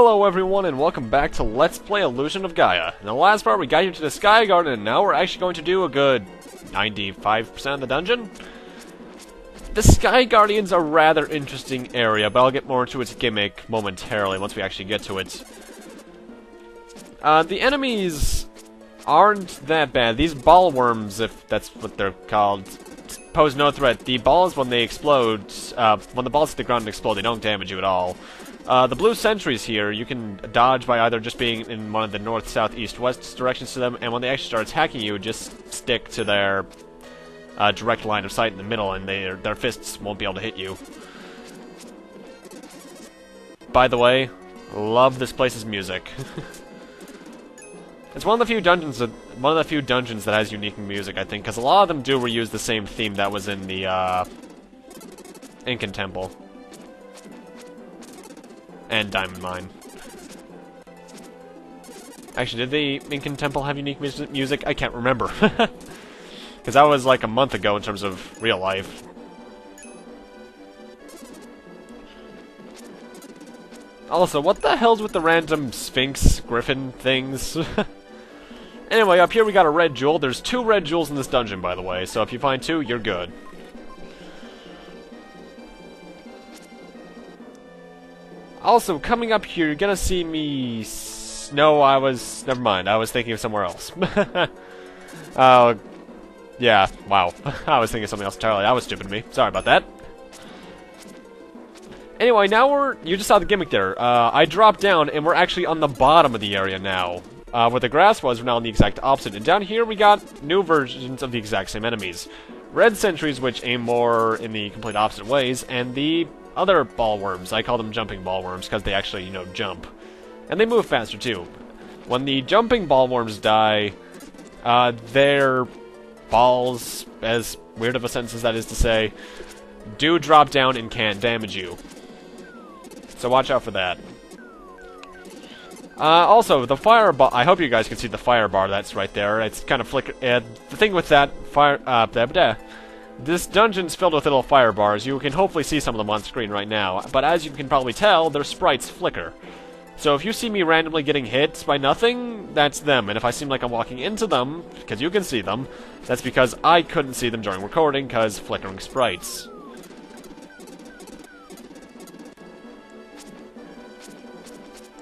Hello everyone and welcome back to Let's Play Illusion of Gaia. In the last part we got you to the Sky Garden and now we're actually going to do a good 95% of the dungeon. The Sky Guardian's a rather interesting area, but I'll get more into its gimmick momentarily once we actually get to it. The enemies aren't that bad. These ball worms, if that's what they're called, pose no threat. The balls, when they explode, when the balls hit the ground and explode, they don't damage you at all. The blue sentries here, you can dodge by either just being in one of the north, south, east, west directions to them, and when they actually start attacking you, just stick to their direct line of sight in the middle, and their fists won't be able to hit you. By the way, love this place's music. It's one of the few dungeons that has unique music, I think, because a lot of them do reuse the same theme that was in the Incan Temple and Diamond Mine. Actually, did the Incan Temple have unique music? I can't remember. Because that was like a month ago in terms of real life. Also, what the hell's with the random Sphinx Griffin things? Anyway, up here we got a red jewel. There's 2 red jewels in this dungeon, by the way, so if you find 2, you're good. Also, coming up here, you're gonna see me... never mind, I was thinking of somewhere else. Yeah, wow. I was thinking of something else entirely. That was stupid of me. Sorry about that. Anyway, now you just saw the gimmick there. I dropped down, and we're actually on the bottom of the area now. Where the grass was, we're now on the exact opposite. And down here, we got new versions of the exact same enemies. Red sentries, which aim more in the complete opposite ways, and the other ball worms. I call them jumping ball worms, because they actually, jump. And they move faster, too. When the jumping ball worms die, their balls, as weird of a sentence as that is to say, do drop down and can't damage you. So watch out for that. Also, the fire bar, I hope you guys can see the fire bar that's right there. It's kind of flicker. The thing with that this dungeon's filled with little fire bars. You can hopefully see some of them on screen right now. But as you can probably tell, their sprites flicker. So if you see me randomly getting hit by nothing, that's them. And if I seem like I'm walking into them, because you can see them, that's because I couldn't see them during recording, because flickering sprites.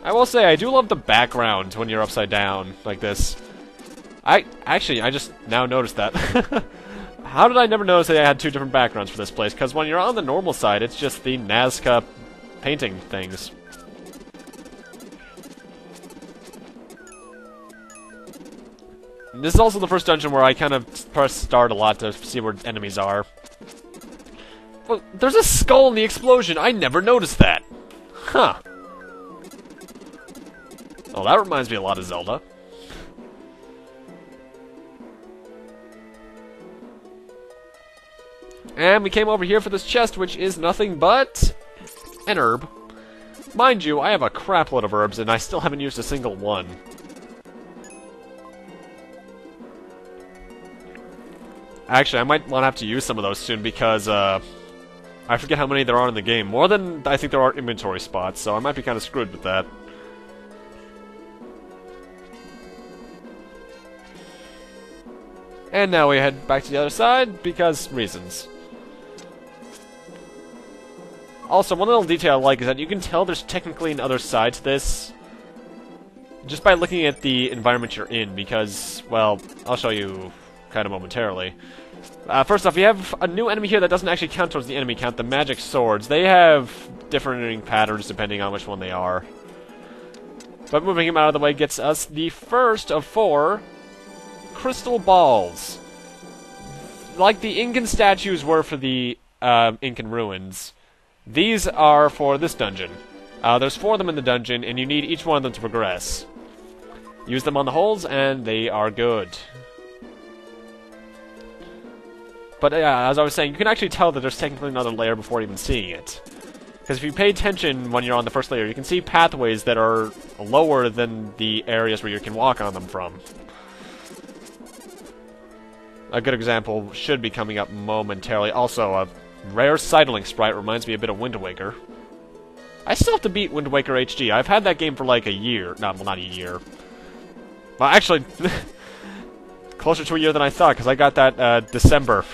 I will say, I do love the background when you're upside down, like this. I just now noticed that. How did I never notice that I had 2 different backgrounds for this place? Because when you're on the normal side, it's just the Nazca painting things. This is also the first dungeon where I kind of press start a lot to see where enemies are. Well, there's a skull in the explosion! I never noticed that! Huh. Oh, that reminds me a lot of Zelda. And we came over here for this chest, which is nothing but an herb. Mind you, I have a crap load of herbs, and I still haven't used a single one. Actually, I might want to have to use some of those soon, because, I forget how many there are in the game. More than I think there are inventory spots, so I might be kind of screwed with that. And now we head back to the other side, because reasons. Also, one little detail I like is that you can tell there's technically an other side to this just by looking at the environment you're in, because, well, I'll show you kind of momentarily. First off, we have a new enemy here that doesn't actually count towards the enemy count, the magic swords. They have differing patterns depending on which one they are. But moving him out of the way gets us the first of 4 crystal balls. Like the Incan statues were for the Incan ruins, these are for this dungeon. There's 4 of them in the dungeon, and you need each one of them to progress. Use them on the holes, and they are good. But as I was saying, you can actually tell that there's technically another layer before even seeing it. Because if you pay attention when you're on the first layer, you can see pathways that are lower than the areas where you can walk on them from. A good example should be coming up momentarily. Also, a rare Sidling sprite reminds me a bit of Wind Waker. I still have to beat Wind Waker HD. I've had that game for like a year. No, well, not a year. Well, actually, closer to a year than I thought, because I got that December.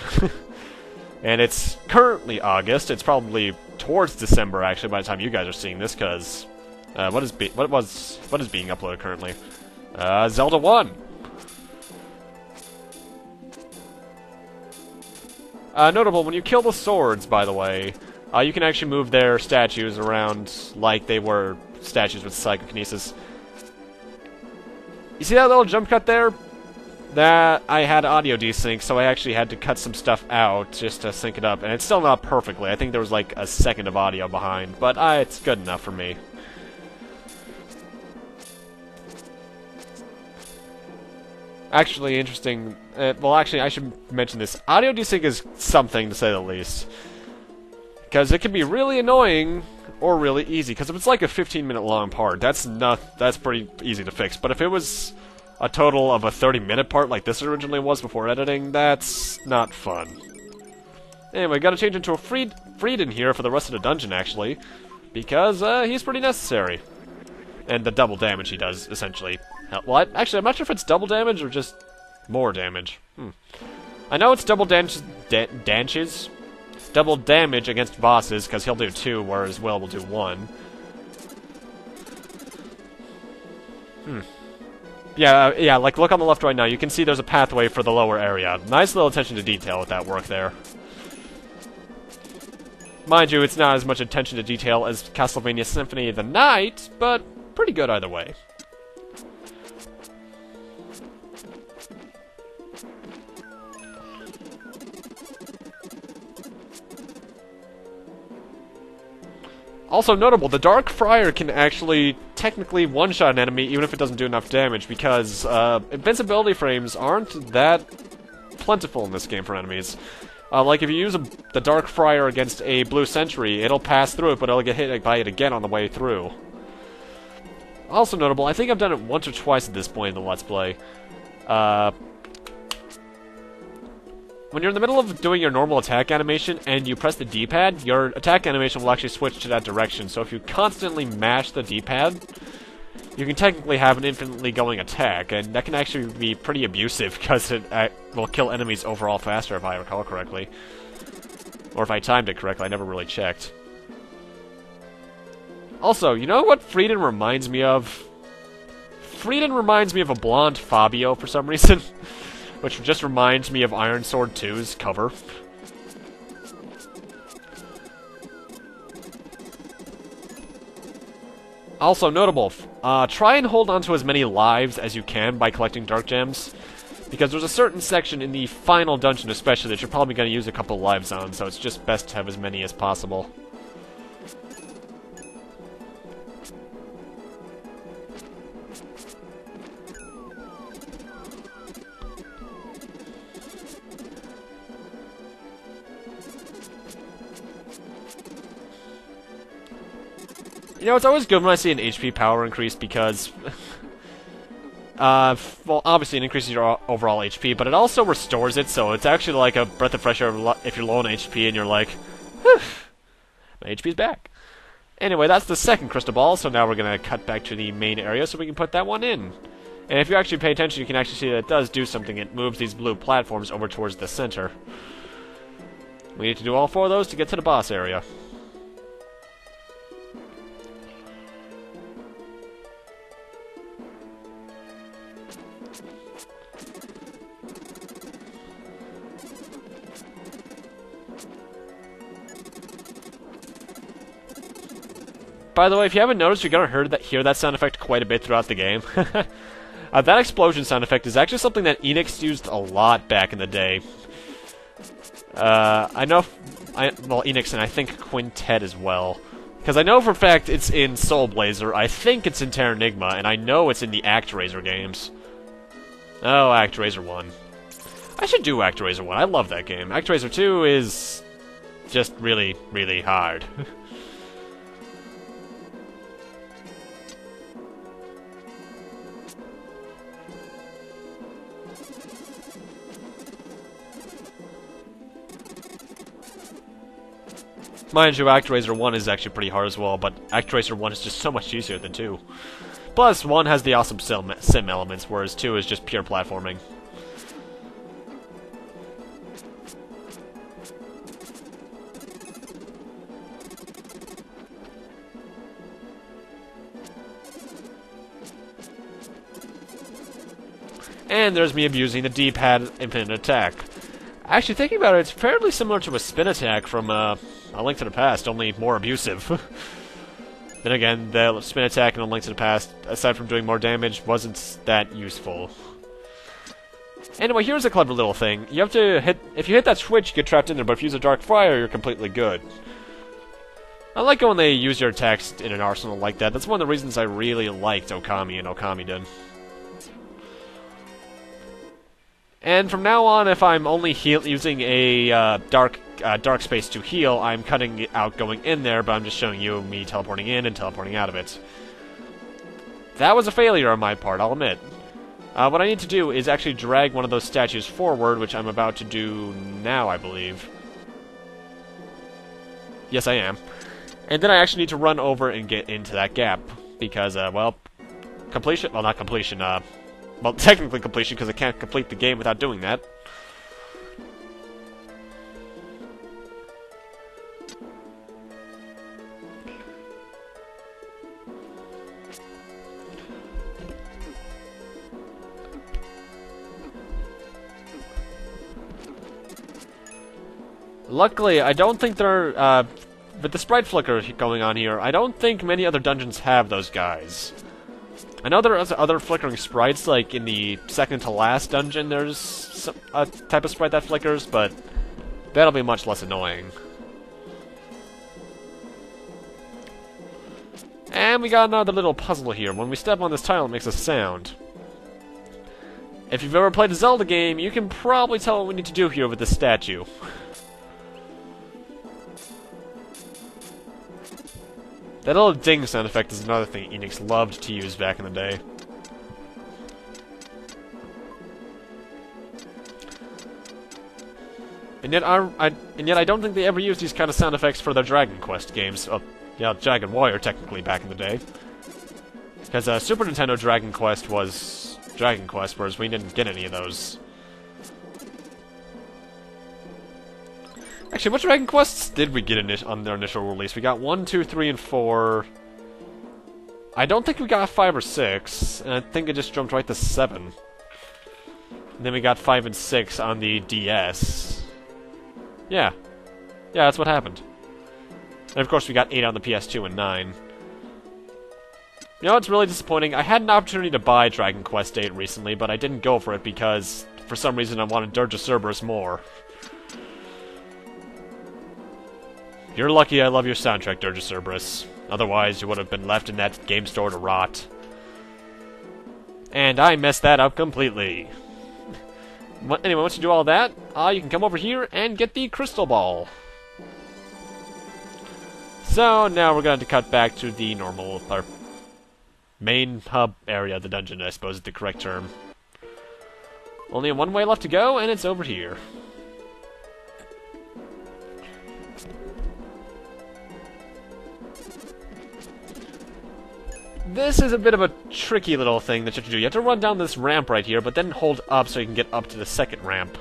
And it's currently August. It's probably towards December, actually, by the time you guys are seeing this, because... what is being uploaded currently? Zelda 1! Notable, when you kill the swords, by the way, you can actually move their statues around like they were statues with psychokinesis. You see that little jump cut there? That I had audio desync, so I actually had to cut some stuff out just to sync it up, and it's still not perfectly. I think there was like a second of audio behind, but it's good enough for me. Actually, interesting. Well, actually, I should mention this. Audio desync is something, to say the least. Because it can be really annoying, or really easy. Because if it's like a 15-minute long part, that's pretty easy to fix. But if it was a total of a 30-minute part, like this originally was before editing, that's not fun. Anyway, gotta change into a Frieden here for the rest of the dungeon, actually. Because, he's pretty necessary. And the double damage he does, essentially. Well, actually, I'm not sure if it's double damage or just more damage. I know it's double damage against bosses, because he'll do 2, whereas Will do 1. Yeah, like, look on the left right now. You can see there's a pathway for the lower area. Nice little attention to detail with that work there. Mind you, it's not as much attention to detail as Castlevania Symphony of the Night, but pretty good either way. Also notable, the Dark Friar can actually technically one-shot an enemy even if it doesn't do enough damage, because invincibility frames aren't that plentiful in this game for enemies. Like if you use the Dark Friar against a blue sentry, it'll pass through it, but it'll get hit by it again on the way through. Also notable, I think I've done it once or twice at this point in the Let's Play. When you're in the middle of doing your normal attack animation and you press the D-pad, your attack animation will actually switch to that direction. So if you constantly mash the D-pad, you can technically have an infinitely going attack, and that can actually be pretty abusive because it will kill enemies overall faster if I recall correctly. Or if I timed it correctly, I never really checked. Also, you know what Frieden reminds me of? Frieden reminds me of a blonde Fabio for some reason. Which just reminds me of Iron Sword 2's cover. Also notable, try and hold on to as many lives as you can by collecting Dark Gems, because there's a certain section in the final dungeon especially that you're probably going to use a couple lives on, so it's just best to have as many as possible. You know, it's always good when I see an HP power increase because, well, obviously it increases your overall HP, but it also restores it, so it's actually like a breath of fresh air if you're low on HP and you're like, whew, my HP's back. Anyway, that's the second crystal ball, so now we're going to cut back to the main area so we can put that one in. And if you actually pay attention, you can actually see that it does do something. It moves these blue platforms over towards the center. We need to do all 4 of those to get to the boss area. By the way, if you haven't noticed, you're going to hear that sound effect quite a bit throughout the game. That explosion sound effect is actually something that Enix used a lot back in the day. I know, well, Enix and I think Quintet as well. Because I know for a fact it's in Soul Blazer, I think it's in Terranigma, and I know it's in the ActRaiser games. Oh, ActRaiser 1. I should do ActRaiser 1, I love that game. ActRaiser 2 is just really, really hard. Mind you, ActRaiser 1 is actually pretty hard as well, but ActRaiser 1 is just so much easier than 2. Plus, 1 has the awesome sim elements, whereas 2 is just pure platforming. And there's me abusing the D-pad infinite attack. Actually, thinking about it, it's fairly similar to a spin attack from A Link to the Past, only more abusive. Then again, the spin attack in A Link to the Past, aside from doing more damage, wasn't that useful. Anyway, here's a clever little thing. You have to hit... If you hit that switch, you get trapped in there, but if you use a Dark Fire, you're completely good. I like it when they use your attacks in an arsenal like that. That's one of the reasons I really liked Okami and Okami did. And from now on, if I'm only using a dark space to heal, I'm cutting it out going in there, but I'm just showing you me teleporting in and teleporting out of it. That was a failure on my part, I'll admit. What I need to do is actually drag one of those statues forward, which I'm about to do now, I believe. Yes, I am. And then I actually need to run over and get into that gap, because, well, completion... Well, not completion, well, technically completion, because I can't complete the game without doing that. Luckily, I don't think there are, with the sprite flicker going on here, I don't think many other dungeons have those guys. I know there are other flickering sprites, like in the second to last dungeon there's a type of sprite that flickers, but that'll be much less annoying. And we got another little puzzle here. When we step on this tile, it makes a sound. If you've ever played a Zelda game, you can probably tell what we need to do here with this statue. That little ding sound effect is another thing Enix loved to use back in the day. And yet I don't think they ever used these kind of sound effects for their Dragon Quest games. Oh, yeah, Dragon Warrior technically back in the day. Because Super Nintendo Dragon Quest was Dragon Quest, whereas we didn't get any of those. Actually, what Dragon Quests did we get on their initial release? We got 1, 2, 3, and 4. I don't think we got 5 or 6, and I think it just jumped right to 7. And then we got 5 and 6 on the DS. Yeah. Yeah, that's what happened. And of course we got 8 on the PS2 and 9. You know, it's really disappointing. I had an opportunity to buy Dragon Quest 8 recently, but I didn't go for it because, for some reason, I wanted Dirge of Cerberus more. You're lucky I love your soundtrack, Dirge of Cerberus. Otherwise, you would have been left in that game store to rot. And I messed that up completely. Anyway, once you do all that, you can come over here and get the crystal ball. So, now we're going to cut back to the normal, or main hub area of the dungeon, I suppose is the correct term. Only one way left to go, and it's over here. This is a bit of a tricky little thing that you have to do. You have to run down this ramp right here, but then hold up so you can get up to the second ramp.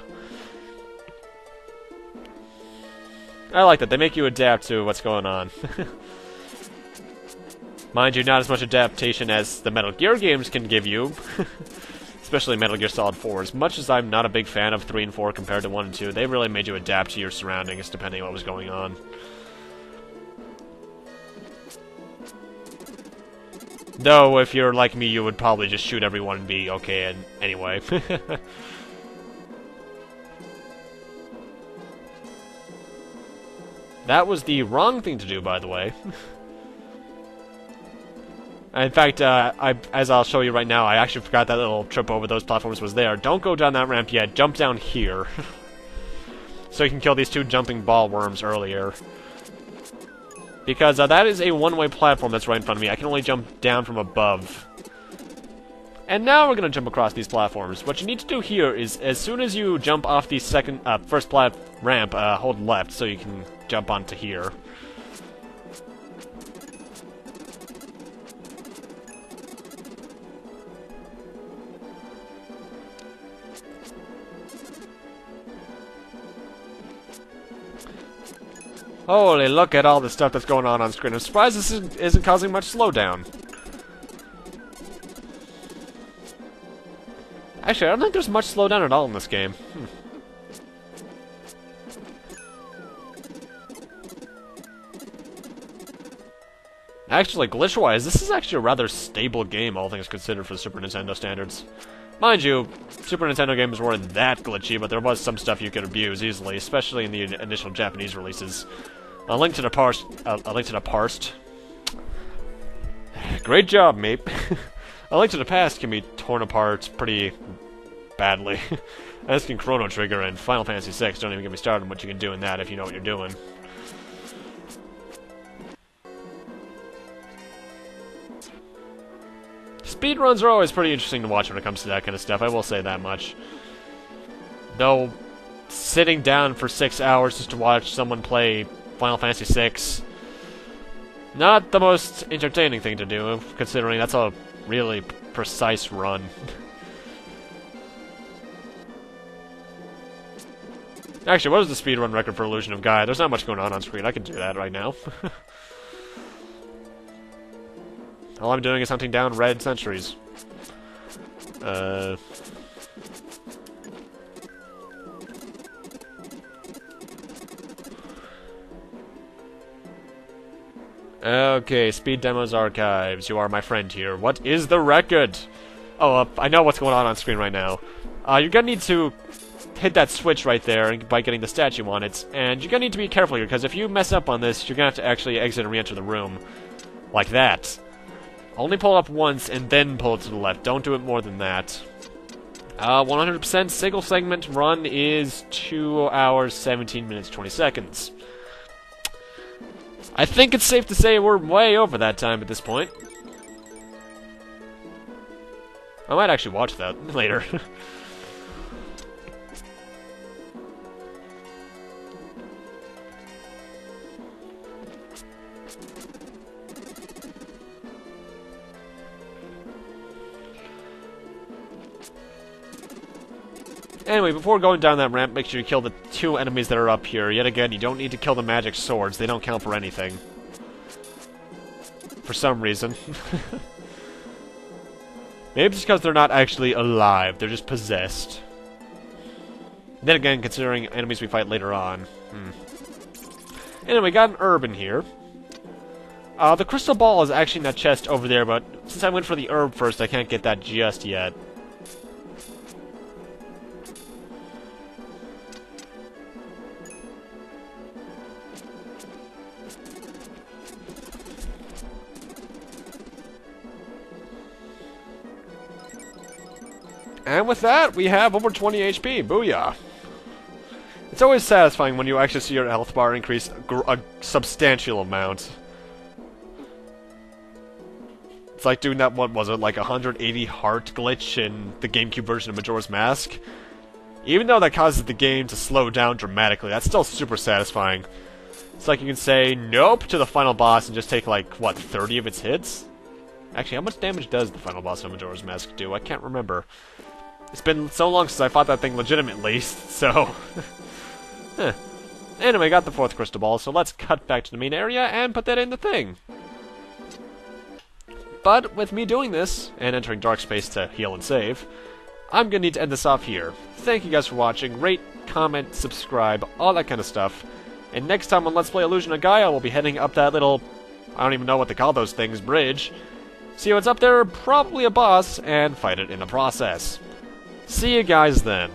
I like that. They make you adapt to what's going on. Mind you, not as much adaptation as the Metal Gear games can give you. Especially Metal Gear Solid 4. As much as I'm not a big fan of 3 and 4 compared to 1 and 2, they really made you adapt to your surroundings depending on what was going on. Though, if you're like me, you would probably just shoot everyone and be okay and anyway. That was the wrong thing to do, by the way. In fact, as I'll show you right now, I actually forgot that little trip over those platforms was there. Don't go down that ramp yet, jump down here. So you can kill these 2 jumping ball worms earlier. Because that is a one-way platform that's right in front of me. I can only jump down from above. And now we're going to jump across these platforms. What you need to do here is, as soon as you jump off the first ramp, hold left so you can jump onto here. Holy, look at all the stuff that's going on screen. I'm surprised this isn't causing much slowdown. Actually, I don't think there's much slowdown at all in this game. Actually, glitch-wise, this is actually a rather stable game, all things considered, for the Super Nintendo standards. Mind you, Super Nintendo games weren't that glitchy, but there was some stuff you could abuse easily, especially in the initial Japanese releases. A Link to the Past. Great job, mate. A Link to the Past can be torn apart pretty badly. As can Chrono Trigger and Final Fantasy VI. Don't even get me started on what you can do in that if you know what you're doing. Speedruns are always pretty interesting to watch when it comes to that kind of stuff, I will say that much. Though, sitting down for 6 hours just to watch someone play Final Fantasy VI, not the most entertaining thing to do, considering that's a really precise run. Actually, what is the speedrun record for Illusion of Gaia? There's not much going on screen. I can do that right now. All I'm doing is hunting down red centuries. Okay, Speed Demos Archives. You are my friend here. What is the record? Oh, I know what's going on screen right now. You're gonna need to hit that switch right there by getting the statue on it, and you're gonna need to be careful here, because if you mess up on this, you're gonna have to actually exit and re-enter the room. Like that. Only pull up once, and then pull it to the left. Don't do it more than that. 100% single segment run is 2 hours, 17 minutes, 20 seconds. I think it's safe to say we're way over that time at this point. I might actually watch that later. Anyway, before going down that ramp, make sure you kill the 2 enemies that are up here. Yet again, you don't need to kill the magic swords. They don't count for anything. For some reason. Maybe it's because they're not actually alive. They're just possessed. Then again, considering enemies we fight later on. Anyway, got an herb in here. The crystal ball is actually in that chest over there, but since I went for the herb first, I can't get that just yet. And with that, we have over 20 HP. Booyah! It's always satisfying when you actually see your health bar increase a substantial amount. It's like doing that, what was it, like 180 heart glitch in the GameCube version of Majora's Mask? Even though that causes the game to slow down dramatically, that's still super satisfying. It's like you can say nope to the final boss and just take, like, what, 30 of its hits? Actually, how much damage does the final boss of Majora's Mask do? I can't remember. It's been so long since I fought that thing legitimately, so... Anyway, got the 4th crystal ball, so let's cut back to the main area and put that in the thing. But with me doing this, and entering dark space to heal and save, I'm gonna need to end this off here. Thank you guys for watching. Rate, comment, subscribe, all that kind of stuff. And next time on Let's Play Illusion of Gaia, we'll be heading up that little... I don't even know what to call those things, bridge. See what's up there, probably a boss, and fight it in the process. See you guys then.